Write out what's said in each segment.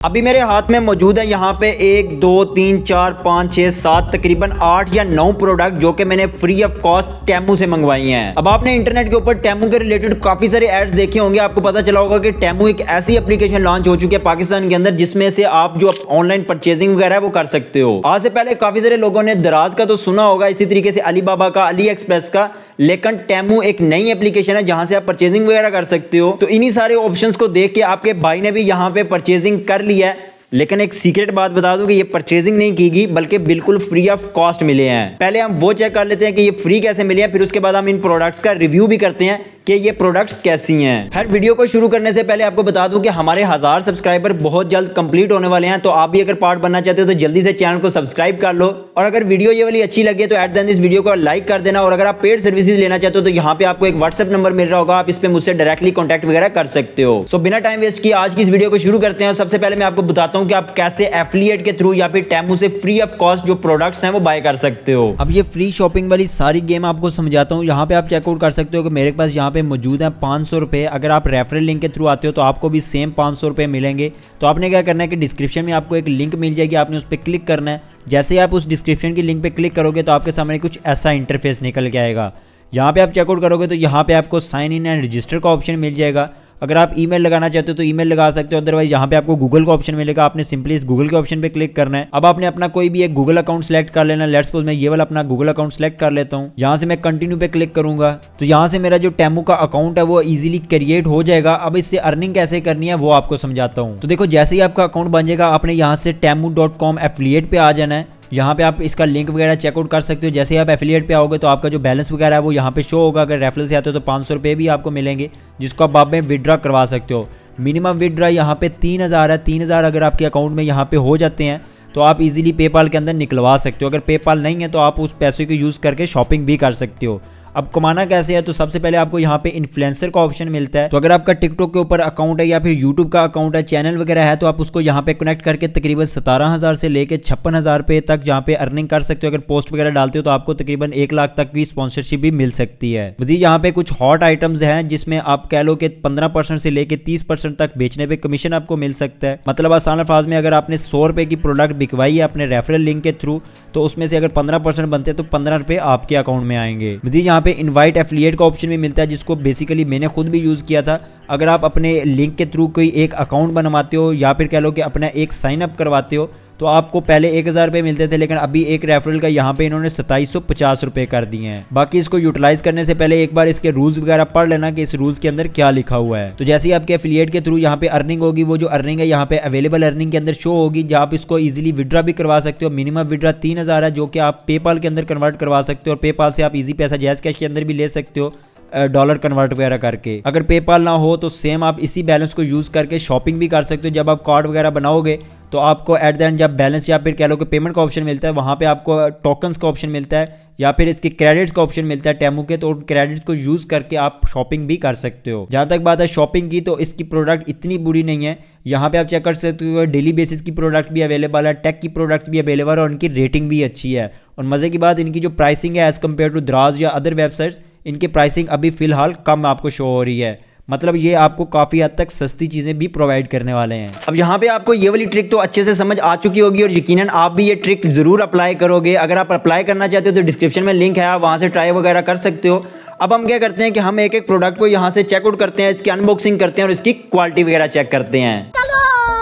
अभी मेरे हाथ में मौजूद है यहाँ पे 1 2 3 4 5 6 7 तकरीबन 8 या 9 प्रोडक्ट जो कि मैंने फ्री ऑफ कॉस्ट टेमू से मंगवाई हैं। अब आपने इंटरनेट के ऊपर टेमू के रिलेटेड काफी सारे एड्स देखे होंगे, आपको पता चला होगा कि टेमू एक ऐसी एप्लीकेशन लॉन्च हो चुकी है पाकिस्तान के अंदर जिसमें से आप जो ऑनलाइन परचेजिंग वगैरह है वो कर सकते हो। आज से पहले काफी सारे लोगों ने दराज का तो सुना होगा, इसी तरीके से अलीबाबा का, अली एक्सप्रेस का, लेकिन टेमू एक नई एप्लीकेशन है जहां से आप परचेजिंग वगैरह कर सकते हो। तो इन्हीं सारे ऑप्शंस को देख के आपके भाई ने भी यहाँ पे परचेजिंग कर लिया है। लेकिन एक सीक्रेट बात बता दूं कि ये परचेजिंग नहीं की गई बल्कि बिल्कुल फ्री ऑफ कॉस्ट मिले हैं। पहले हम वो चेक कर लेते हैं कि ये फ्री कैसे मिले हैं, फिर उसके बाद हम इन प्रोडक्ट्स का रिव्यू भी करते हैं कि ये प्रोडक्ट्स कैसी हैं। हर वीडियो को शुरू करने से पहले आपको बता दूं कि हमारे 1000 सब्सक्राइबर बहुत जल्द कंप्लीट होने वाले हैं, तो आप भी अगर पार्ट बनना चाहते हो तो जल्दी से चैनल को सब्सक्राइब कर लो। और अगर वीडियो ये वाली अच्छी लगे तो एट द एंड इस वीडियो को लाइक कर देना। और अगर आप पेड सर्विसेज लेना चाहते हो तो यहाँ पे आपको एक व्हाट्सएप नंबर मिल रहा होगा, आप इस पे मुझसे डायरेक्टली कॉन्टैक्ट वगैरह कर सकते हो। सो बिना टाइम वेस्ट किए आज की इस वीडियो को शुरू करते हैं। सबसे पहले मैं आपको बताता हूँ कि आप कैसे एफिलिएट के थ्रू या फिर टेमू से फ्री ऑफ कॉस्ट जो प्रोडक्ट्स हैं वो बाय कर सकते हो। अब ये फ्री शॉपिंग वाली सारी गेम आपको समझाता हूँ। यहाँ पे आप चेकआउट कर सकते हो कि मेरे पास यहाँ पे मौजूद है 500 रुपये। अगर आप रेफरल लिंक के थ्रू आते हो तो आपको भी सेम 500 रुपये मिलेंगे। तो आपने क्या करना है कि डिस्क्रिप्शन में आपको एक लिंक मिल जाएगी, आपने उस पर क्लिक करना है। जैसे ही आप उस डिस्क्रिप्शन की लिंक पे क्लिक करोगे तो आपके सामने कुछ ऐसा इंटरफेस निकल के आएगा। यहाँ पे आप चेकआउट करोगे तो यहाँ पे आपको साइन इन एंड रजिस्टर का ऑप्शन मिल जाएगा। अगर आप ईमेल लगाना चाहते हो तो ईमेल लगा सकते हो, अदरवाइज यहाँ पे आपको गूगल का ऑप्शन मिलेगा, आपने सिंपली इस गूगल के ऑप्शन पे क्लिक करना है। अब आपने अपना कोई भी एक गूगल अकाउंट सेलेक्ट कर लेना। लेट्स सपोज मैं ये वाला अपना गूगल अकाउंट सेलेक्ट कर लेता हूँ। यहाँ से मैं कंटिन्यू पे क्लिक करूंगा तो यहाँ से मेरा जो टेमू का अकाउंट है वो इजीली क्रिएट हो जाएगा। अब इससे अर्निंग कैसे करनी है वो आपको समझाता हूँ। तो देखो, जैसे ही आपका अकाउंट बन जाएगा आपने यहाँ से temu.com एफिलिएट पे आ जाना है। यहाँ पे आप इसका लिंक वगैरह चेकआउट कर सकते हो। जैसे ही आप एफिलिएट पे आओगे तो आपका जो बैलेंस वगैरह है वो यहाँ पे शो होगा। अगर रेफरल से आते हो तो 500 रुपये भी आपको मिलेंगे जिसको आप बाद में विड्रॉ करवा सकते हो। मिनिमम विड्रॉ यहाँ पे 3000 है। 3000 अगर आपके अकाउंट में यहाँ पे हो जाते हैं तो आप इजीली पेपाल के अंदर निकलवा सकते हो। अगर पेपाल नहीं है तो आप उस पैसे को यूज़ करके शॉपिंग भी कर सकते हो। अब कमाना कैसे है, तो सबसे पहले आपको यहाँ पे इन्फ्लुएंसर का ऑप्शन मिलता है। तो अगर आपका टिकटॉक के ऊपर अकाउंट है या फिर यूट्यूब का अकाउंट है, चैनल वगैरह है, तो आप उसको यहाँ पे कनेक्ट करके तकरीबन 17,000 से लेके 56,000 रुपये तक जहाँ पे अर्निंग कर सकते हो। अगर पोस्ट वगैरह डालते हो तो आपको तकरीबन 1 लाख तक की स्पॉन्सरशिप भी मिल सकती है। मजीद यहाँ पे कुछ हॉट आइटम्स हैं जिसमें आप कह लो कि 15% से लेके 30% तक बेचने पे कमीशन आपको मिल सकता है। मतलब आसान अल्फाज में अगर आपने 100 रुपये की प्रोडक्ट बिकवाई है अपने रेफरल लिंक के थ्रू तो उसमें से अगर 15% बनते हैं तो 15 रुपये आपके अकाउंट में आएंगे। मजीद यहाँ पे इनवाइट एफिलिएट का ऑप्शन भी मिलता है जिसको बेसिकली मैंने खुद भी यूज़ किया था। अगर आप अपने लिंक के थ्रू कोई एक अकाउंट बनवाते हो या फिर कह लो कि अपना एक साइन अप करवाते हो तो आपको पहले 1000 रुपये मिलते थे, लेकिन अभी एक रेफरल का यहाँ पे इन्होंने 2750 रुपये कर दिए हैं। बाकी इसको यूटिलाइज करने से पहले एक बार इसके रूल्स वगैरह पढ़ लेना कि इस रूल्स के अंदर क्या लिखा हुआ है। तो जैसे ही आपके एफिलिएट के थ्रू यहाँ पे अर्निंग होगी, वो जो अर्निंग है यहाँ पे अवेलेबल अर्निंग के अंदर शो होगी, जहाँ आप इसको इजीली विड्रॉ भी करवा सकते हो। मिनिमम विड्रॉ 3000 है जो कि आप पेपाल के अंदर कन्वर्ट करवा सकते हो। और पेपाल से आप इजी पैसा जैज़ कैश के अंदर भी ले सकते हो, डॉलर कन्वर्ट वगैरह करके। अगर पेपाल ना हो तो सेम आप इसी बैलेंस को यूज़ करके शॉपिंग भी कर सकते हो। जब आप कार्ड वगैरह बनाओगे तो आपको एट द एंड जब बैलेंस या फिर कह लो कि पेमेंट का ऑप्शन मिलता है, वहाँ पे आपको टोकन्स का ऑप्शन मिलता है या फिर इसके क्रेडिट्स का ऑप्शन मिलता है टेमू के, तो उन क्रेडिट्स को यूज़ करके आप शॉपिंग भी कर सकते हो। जहाँ तक बात है शॉपिंग की, तो इसकी प्रोडक्ट इतनी बुरी नहीं है। यहाँ पे आप चेक कर सकते हो डेली बेसिस की प्रोडक्ट भी अवेलेबल है, टेक की प्रोडक्ट भी अवेलेबल है और उनकी रेटिंग भी अच्छी है। और मज़े की बात, इनकी जो प्राइसिंग है एज़ कम्पेयर टू दराज या अदर वेबसाइट्स, इनकी प्राइसिंग अभी फ़िलहाल कम आपको शो हो रही है। मतलब ये आपको काफ़ी हद तक सस्ती चीज़ें भी प्रोवाइड करने वाले हैं। अब यहाँ पे आपको ये वाली ट्रिक तो अच्छे से समझ आ चुकी होगी और यकीनन आप भी ये ट्रिक ज़रूर अप्लाई करोगे। अगर आप अप्लाई करना चाहते हो तो डिस्क्रिप्शन में लिंक है, आप वहाँ से ट्राई वगैरह कर सकते हो। अब हम क्या करते हैं कि हम एक एक प्रोडक्ट को यहाँ से चेकआउट करते हैं, इसकी अनबॉक्सिंग करते हैं और इसकी क्वालिटी वगैरह चेक करते हैं।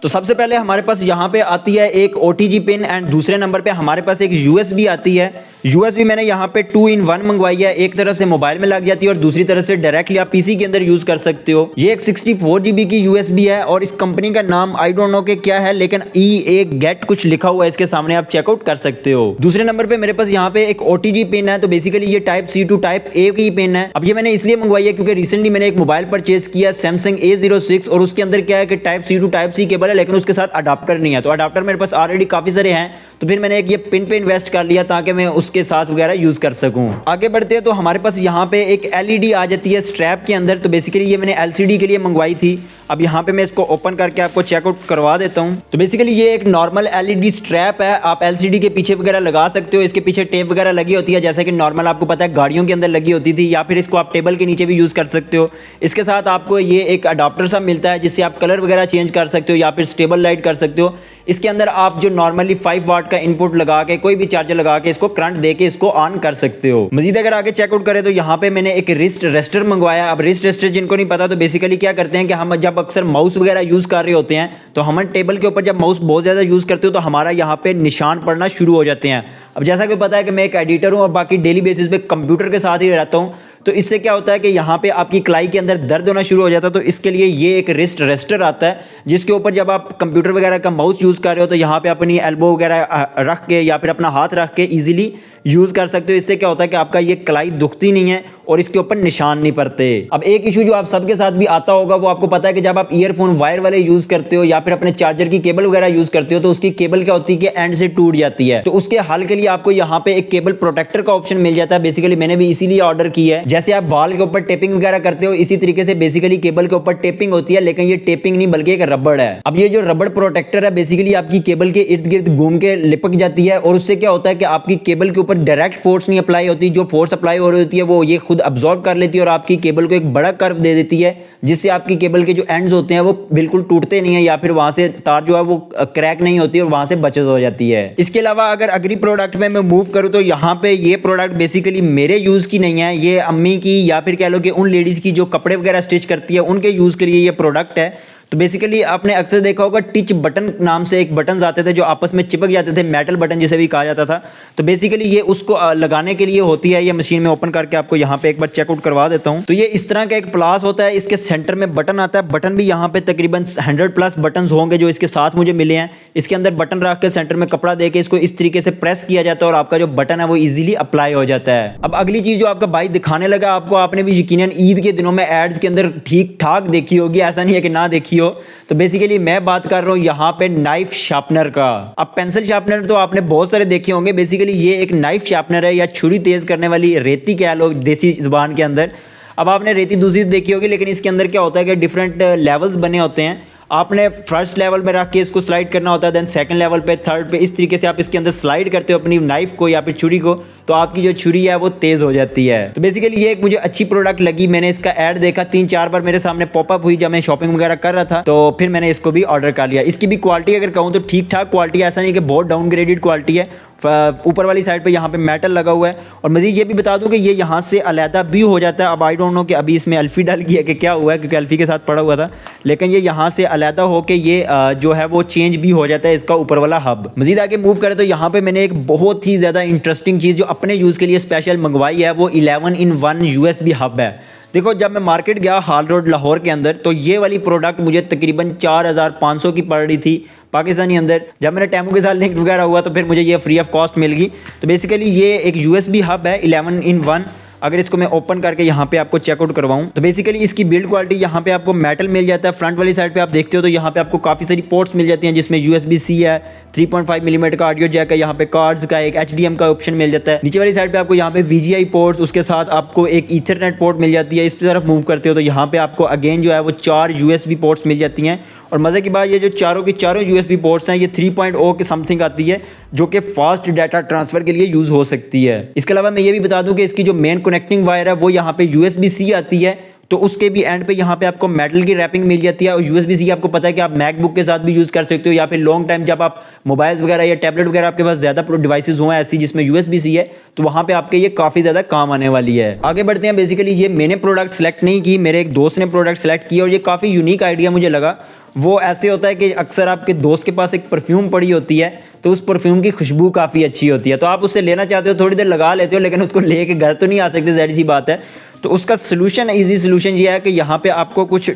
तो सबसे पहले हमारे पास यहाँ पे आती है एक OTG पिन एंड दूसरे नंबर पे हमारे पास एक USB आती है। USB मैंने यहाँ पे 2-in-1 मंगवाई है। एक तरफ से मोबाइल में लग जाती है और दूसरी तरफ से डायरेक्टली आप PC के अंदर यूज कर सकते हो। ये एक 64 GB की USB है और इस कंपनी का नाम आई डोंट नो के क्या है, लेकिन EA गेट कुछ लिखा हुआ है इसके सामने, आप चेकआउट कर सकते हो। दूसरे नंबर पे मेरे पास यहाँ पे एक OTG पिन है। तो बेसिकली ये type C to type A की पिन है। अब ये मैंने इसलिए मंगवाई है क्योंकि रिसेंटली मैंने एक मोबाइल परचेज किया Samsung A06 और उसके अंदर क्या है कि type C to type C cable है, लेकिन उसके साथ अडाप्टर नहीं है। तो अडाप्टर मेरे पास ऑलरेडी काफी सारे हैं, तो फिर मैंने एक ये पिन पे इन्वेस्ट कर लिया ताकि मैं उसके साथ वगैरह यूज कर सकूं। आगे बढ़ते हैं तो हमारे पास यहाँ पे एक LED आ जाती है स्ट्रैप के अंदर। तो बेसिकली ये मैंने LCD के लिए मंगवाई थी। अब यहाँ पे मैं इसको ओपन करके आपको चेकआउट करवा देता हूँ। तो बेसिकली ये एक नॉर्मल LED स्ट्रैप है, आप LCD के पीछे वगैरह लगा सकते हो। इसके पीछे टेप वगैरह लगी होती है जैसे कि नॉर्मल आपको पता है गाड़ियों के अंदर लगी होती थी, या फिर इसको आप टेबल के नीचे भी यूज कर सकते हो। इसके साथ आपको ये एक अडाप्टर सा मिलता है जिससे आप कलर वगैरह चेंज कर सकते हो। या फिर स्टेबल लाइट कर सकते हो। इसके अंदर आप जो नॉर्मली 5 वाट का इनपुट लगा के कोई भी चार्जर लगा के इसको करंट दे के इसको ऑन कर सकते हो। मजीद अगर आगे चेकआउट करें तो यहाँ पे मैंने एक रिस्ट रेस्टर मंगवाया। अब रिस्ट रेस्टर जिनको नहीं पता तो बेसिकली क्या करते हैं कि हम जब अक्सर माउस वगैरह यूज कर रहे होते हैं तो हम टेबल के ऊपर जब माउस बहुत ज्यादा यूज करते हो तो हमारा यहाँ पे निशान पड़ना शुरू हो जाते हैं। अब जैसा कि पता है कि मैं एक एडिटर हूँ और बाकी डेली बेसिस पे कंप्यूटर के साथ ही रहता हूँ, तो इससे क्या होता है कि यहाँ पे आपकी कलाई के अंदर दर्द होना शुरू हो जाता है। तो इसके लिए ये एक रिस्ट रेस्टर आता है जिसके ऊपर जब आप कंप्यूटर वगैरह का माउस यूज़ कर रहे हो तो यहाँ पे अपनी एल्बो वगैरह रख के या फिर अपना हाथ रख के इजीली यूज़ कर सकते हो। इससे क्या होता है कि आपका ये कलाई दुखती नहीं है और इसके ऊपर निशान नहीं पड़ते। अब एक इशू जो आप सबके साथ भी आता होगा वो आपको पता है कि जब आप ईयरफोन वायर वाले यूज़ करते हो या फिर अपने चार्जर की केबल वगैरह यूज़ करते हो तो उसकी केबल क्या होती है कि एंड से टूट जाती है। तो उसके हल के लिए आपको यहाँ पे एक केबल प्रोटेक्टर का ऑप्शन मिल जाता है। बेसिकली मैंने भी इसीलिए ऑर्डर की है। जैसे आप बाल के ऊपर टेपिंग वगैरह करते हो इसी तरीके से बेसिकली केबल के ऊपर टेपिंग होती है, लेकिन ये टेपिंग नहीं बल्कि एक रबड़ है। अब ये जो रबड़ प्रोटेक्टर है बेसिकली आपकी केबल के इर्द गिर्द घूम के लिपक जाती है और उससे क्या होता है कि आपकी केबल के ऊपर डायरेक्ट फोर्स नहीं अप्लाई होती। जो फोर्स अप्लाई हो रही होती है वो ये खुद अब्सॉर्ब कर लेती है और आपकी केबल को एक बड़ा कर्व दे देती है, जिससे आपकी केबल के जो एंड्स होते हैं वो बिल्कुल टूटते नहीं है या फिर वहां से तार जो है वो क्रैक नहीं होती और वहां से बचत हो जाती है। इसके अलावा अगर अगली प्रोडक्ट में मैं मूव करूं तो यहाँ पे ये प्रोडक्ट बेसिकली मेरे यूज की नहीं है, ये अम्मी की या फिर कह लो कि उन लेडीज की जो कपड़े वगैरह स्टिच करती है उनके यूज के लिए ये प्रोडक्ट है। तो बेसिकली आपने अक्सर देखा होगा टिच बटन नाम से एक बटन आते थे जो आपस में चिपक जाते थे, मेटल बटन जिसे भी कहा जाता था। तो बेसिकली ये उसको लगाने के लिए होती है। ये मशीन में ओपन करके आपको यहाँ पे एक बार चेकआउट करवा देता हूँ। तो ये इस तरह का एक प्लास होता है, इसके सेंटर में बटन आता है। बटन भी यहाँ पे तकरीबन 100+ बटन होंगे जो इसके साथ मुझे मिले हैं। इसके अंदर बटन रख के सेंटर में कपड़ा दे के इसको इस तरीके से प्रेस किया जाता है और आपका जो बटन है वो इजीली अप्लाई हो जाता है। अब अगली चीज जो आपका भाई दिखाने लगा आपको, आपने भी यकीनन ईद के दिनों में एड्स के अंदर ठीक ठाक देखी होगी, ऐसा नहीं है कि ना देखी हो। तो बेसिकली मैं बात कर रहा हूं यहाँ पे नाइफ शार्पनर का। अब पेंसिल शार्पनर तो आपने बहुत सारे देखे होंगे। बेसिकली ये एक नाइफ शार्पनर है या छुरी तेज करने वाली रेती कह लो देसी जुबान के अंदर। अब आपने रेती दूसरी देखी होगी, लेकिन इसके अंदर क्या होता है कि डिफरेंट लेवल्स बने होते हैं। आपने फर्स्ट लेवल में रख के इसको स्लाइड करना होता है, देन सेकंड लेवल पे, थर्ड पे, इस तरीके से आप इसके अंदर स्लाइड करते हो अपनी नाइफ को या फिर छुरी को, तो आपकी जो छुरी है वो तेज हो जाती है। तो बेसिकली ये एक मुझे अच्छी प्रोडक्ट लगी। मैंने इसका ऐड देखा 3-4 बार मेरे सामने पॉपअप हुई जब मैं शॉपिंग वगैरह कर रहा था, तो फिर मैंने इसको भी ऑर्डर कर लिया। इसकी भी क्वालिटी अगर कहूँ तो ठीक ठाक क्वालिटी है, ऐसा नहीं कि बहुत डाउनग्रेडेड क्वालिटी है। ऊपर वाली साइड पे यहाँ पे मेटल लगा हुआ है और मजीद ये भी बता दूं कि ये यहाँ से अलहदा भी हो जाता है। अब आई डोंट नो कि अभी इसमें अल्फी डाल गया कि क्या हुआ है, क्योंकि अल्फी के साथ पड़ा हुआ था, लेकिन ये यहाँ से अलहदा होकर ये जो है वो चेंज भी हो जाता है इसका ऊपर वाला हब। मजीद आगे मूव करें तो यहाँ पे मैंने एक बहुत ही ज़्यादा इंटरेस्टिंग चीज़ जो अपने यूज़ के लिए स्पेशल मंगवाई है वो 11-in-1 USB हब है। देखो जब मैं मार्केट गया हाल रोड लाहौर के अंदर तो ये वाली प्रोडक्ट मुझे तकरीबन 4500 की पड़ रही थी पाकिस्तानी अंदर। जब मेरा टेमू के साथ लिंक वगैरह हुआ तो फिर मुझे ये फ्री ऑफ कॉस्ट मिल गई। तो बेसिकली ये एक USB हब है 11-in-1। अगर इसको मैं ओपन करके यहाँ पे आपको चेकआउट करवाऊँ तो बेसिकली इसकी बिल्ड क्वालिटी यहाँ पे आपको मेटल मिल जाता है। फ्रंट वाली साइड पे आप देखते हो तो यहाँ पे आपको काफ़ी सारी पोर्ट्स मिल जाती हैं जिसमें USB-C है, 3.5 मिलीमीटर का ऑडियो जैक है, यहाँ पे कार्ड्स का एक HDM का ऑप्शन मिल जाता है। नीचे वाली साइड पे आपको यहाँ पे VGI पोर्ट्स, उसके साथ आपको एक ईथरनेट पोर्ट मिल जाती है। इस तरफ मूव करते हो तो यहाँ पे आपको अगेन जो है वो 4 USB पोर्ट्स मिल जाती हैं। और मज़े की बात ये जो चारों की चारों USB पोर्ट्स हैं ये 3.0 के समथिंग आती है जो कि फास्ट डाटा ट्रांसफ़र के लिए यूज़ हो सकती है। इसके अलावा मैं ये भी बता दूं कि इसकी जो मेन कनेक्टिंग वायर है वो यहाँ पे USB-C आती है, तो उसके भी एंड पे यहाँ पे आपको मेटल की रैपिंग मिल जाती है। और USB-C आपको पता है कि आप मैकबुक के साथ भी यूज़ कर सकते हो या फिर लॉन्ग टाइम जब आप मोबाइल्स वगैरह या टैबलेट वगैरह आपके पास ज़्यादा डिवाइसेस हों ऐसी जिसमें USB-C है तो वहाँ पे आपके ये काफ़ी ज़्यादा काम आने वाली है। आगे बढ़ते हैं। बेसिकली ये मैंने प्रोडक्ट सेलेक्ट नहीं की, मेरे एक दोस्त ने प्रोडक्ट सेलेक्ट किया और ये काफ़ी यूनिक आइडिया मुझे लगा। वो ऐसे होता है कि अक्सर आपके दोस्त के पास एक परफ्यूम पड़ी होती है तो उस परफ्यूम की खुशबू काफ़ी अच्छी होती है, तो आप उससे लेना चाहते हो, थोड़ी देर लगा लेते हो, लेकिन उसको लेके घर तो नहीं आ सकते, ज़ाहिर सी बात है। तो उसका सोल्यूशन, इजी सोल्यूशन ये है कि यहाँ पे आपको कुछ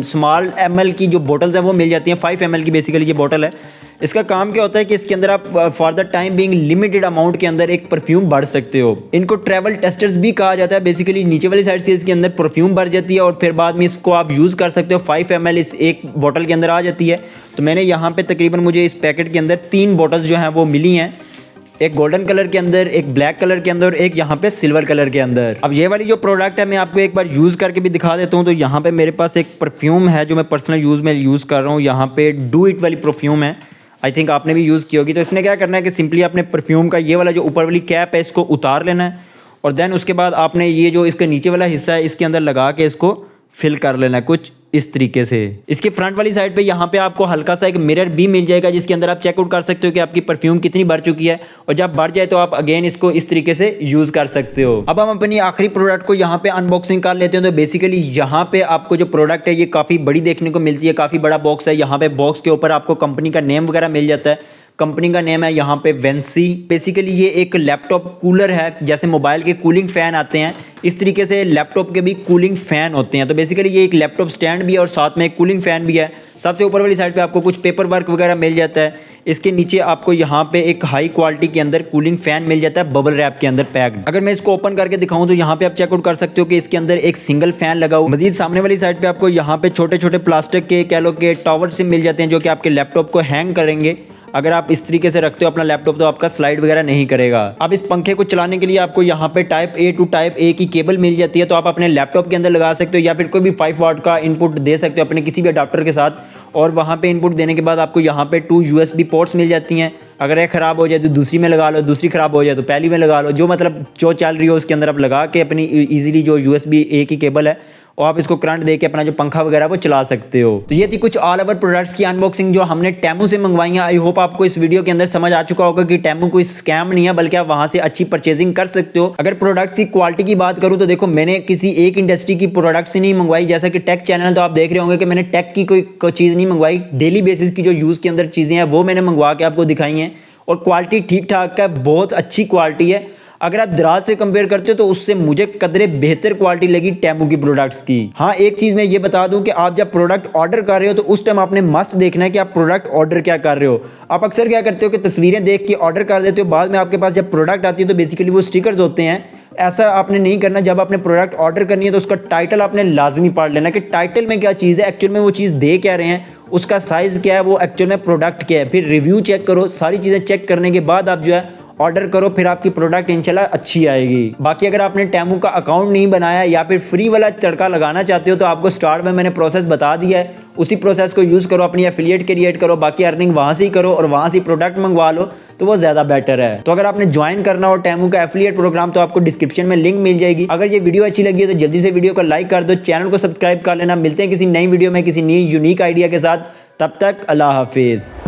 स्मॉल ml की जो बोटल्स हैं वो मिल जाती हैं। 5 ml की बेसिकली ये बोतल है। इसका काम क्या होता है कि इसके अंदर आप for the time being limited amount के अंदर एक परफ्यूम भर सकते हो। इनको ट्रैवल टेस्टर्स भी कहा जाता है। बेसिकली नीचे वाली साइड से इसके अंदर परफ्यूम भर जाती है और फिर बाद में इसको आप यूज़ कर सकते हो। 5 ml इस एक बोतल के अंदर आ जाती है। तो मैंने यहाँ पे तकरीबन मुझे इस पैकेट के अंदर 3 बोटल्स जो हैं वो मिली हैं, एक गोल्डन कलर के अंदर, एक ब्लैक कलर के अंदर और एक यहाँ पे सिल्वर कलर के अंदर। अब ये वाली जो प्रोडक्ट है मैं आपको एक बार यूज़ करके भी दिखा देता हूँ। तो यहाँ पे मेरे पास एक परफ्यूम है जो मैं पर्सनल यूज़ में यूज़ कर रहा हूँ। यहाँ पे डू इट वाली परफ्यूम है, आई थिंक आपने भी यूज़ की होगी। तो इसने क्या करना है कि सिंपली अपने परफ्यूम का ये वाला जो ऊपर वाली कैप है इसको उतार लेना है और देन उसके बाद आपने ये जो इसका नीचे वाला हिस्सा है इसके अंदर लगा के इसको फिल कर लेना है कुछ इस तरीके से। इसके फ्रंट वाली साइड पे यहाँ पे आपको हल्का सा एक मिरर भी मिल जाएगा, जिसके अंदर आप चेकआउट कर सकते हो कि आपकी परफ्यूम कितनी भर चुकी है, और जब भर जाए तो आप अगेन इसको इस तरीके से यूज कर सकते हो। अब हम अपनी आखिरी प्रोडक्ट को यहाँ पे अनबॉक्सिंग कर लेते हैं। तो बेसिकली यहाँ पे आपको जो प्रोडक्ट है ये काफी बड़ी देखने को मिलती है, काफी बड़ा बॉक्स है। यहाँ पे बॉक्स के ऊपर आपको कंपनी का नेम वगैरह मिल जाता है। कंपनी का नेम है यहाँ पे वेंसी। बेसिकली ये एक लैपटॉप कूलर है, जैसे मोबाइल के कूलिंग फैन आते हैं इस तरीके से लैपटॉप के भी कूलिंग फैन होते हैं। तो बेसिकली ये एक लैपटॉप स्टैंड भी है और साथ में एक कूलिंग फैन भी है। सबसे ऊपर वाली साइड पे आपको कुछ पेपर वर्क वगैरह मिल जाता है। इसके नीचे आपको यहाँ पे एक हाई क्वालिटी के अंदर कूलिंग फैन मिल जाता है, बबल रैप के अंदर पैक्ड। अगर मैं इसको ओपन करके दिखाऊं तो यहाँ पे आप चेकआउट कर सकते हो कि इसके अंदर एक सिंगल फैन लगा हुआ। मजीद सामने वाली साइड पे आपको यहाँ पे छोटे छोटे प्लास्टिक के कह लो के टावर से मिल जाते हैं, जो कि आपके लैपटॉप को हैंग करेंगे। अगर आप इस तरीके से रखते हो अपना लैपटॉप तो आपका स्लाइड वगैरह नहीं करेगा। अब इस पंखे को चलाने के लिए आपको यहाँ पे type A to type A की केबल मिल जाती है, तो आप अपने लैपटॉप के अंदर लगा सकते हो या फिर कोई भी 5 वाट का इनपुट दे सकते हो अपने किसी भी अडाप्टर के साथ। और वहाँ पे इनपुट देने के बाद आपको यहाँ पे 2 USB पोर्ट्स मिल जाती हैं। अगर एक ख़राब हो जाए तो दूसरी में लगा लो, दूसरी ख़राब हो जाए तो पहली में लगा लो, जो मतलब जो चल रही हो उसके अंदर आप लगा के अपनी ईजिली जो USB A की केबल है और आप इसको करंट दे के अपना जो पंखा वगैरह वो चला सकते हो। तो ये थी कुछ ऑल ओवर प्रोडक्ट्स की अनबॉक्सिंग जो हमने टेमू से मंगवाई है। आई होप आपको इस वीडियो के अंदर समझ आ चुका होगा कि टेमू कोई स्कैम नहीं है, बल्कि आप वहां से अच्छी परचेजिंग कर सकते हो। अगर प्रोडक्ट की क्वालिटी की बात करूं तो देखो, मैंने किसी एक इंडस्ट्री की प्रोडक्ट से नहीं मंगवाई। जैसा कि टेक चैनल तो आप देख रहे होंगे कि मैंने टेक की कोई चीज़ नहीं मंगवाई। डेली बेसिस की जो यूज़ के अंदर चीज़ें हैं वो मैंने मंगवा के आपको दिखाई हैं, और क्वालिटी ठीक ठाक है, बहुत अच्छी क्वालिटी है। अगर आप दराज से कंपेयर करते हो तो उससे मुझे कदरे बेहतर क्वालिटी लगी टेमू की प्रोडक्ट्स की। हाँ, एक चीज़ मैं ये बता दूं कि आप जब प्रोडक्ट ऑर्डर कर रहे हो तो उस टाइम आपने मस्ट देखना है कि आप प्रोडक्ट ऑर्डर क्या कर रहे हो। आप अक्सर क्या करते हो कि तस्वीरें देख के ऑर्डर कर देते हो, बाद में आपके पास जब प्रोडक्ट आती है तो बेसिकली वो स्टिकर्स होते हैं। ऐसा आपने नहीं करना। जब आपने प्रोडक्ट ऑर्डर करनी है तो उसका टाइटल आपने लाजमी पढ़ लेना कि टाइटल में क्या चीज़ है, एक्चुअल में वो चीज़ दे क्या रहे हैं, उसका साइज़ क्या है, वो एक्चुअल में प्रोडक्ट क्या है। फिर रिव्यू चेक करो, सारी चीज़ें चेक करने के बाद आप जो है ऑर्डर करो, फिर आपकी प्रोडक्ट इंशाल्लाह अच्छी आएगी। बाकी अगर आपने टेमू का अकाउंट नहीं बनाया या फिर फ्री वाला तड़का लगाना चाहते हो तो आपको स्टार्ट में मैंने प्रोसेस बता दिया है, उसी प्रोसेस को यूज़ करो, अपनी एफिलिएट क्रिएट करो, बाकी अर्निंग वहाँ से ही करो और वहाँ से प्रोडक्ट मंगवा लो तो वो ज़्यादा बेटर है। तो अगर आपने ज्वाइन करना हो टेमू का एफिलिएट प्रोग्राम तो आपको डिस्क्रिप्शन में लिंक मिल जाएगी। अगर ये वीडियो अच्छी लगी है तो जल्दी से वीडियो को लाइक कर दो, चैनल को सब्सक्राइब कर लेना। मिलते हैं किसी नई वीडियो में किसी नई यूनिक आइडिया के साथ, तब तक अल्लाह हाफिज़।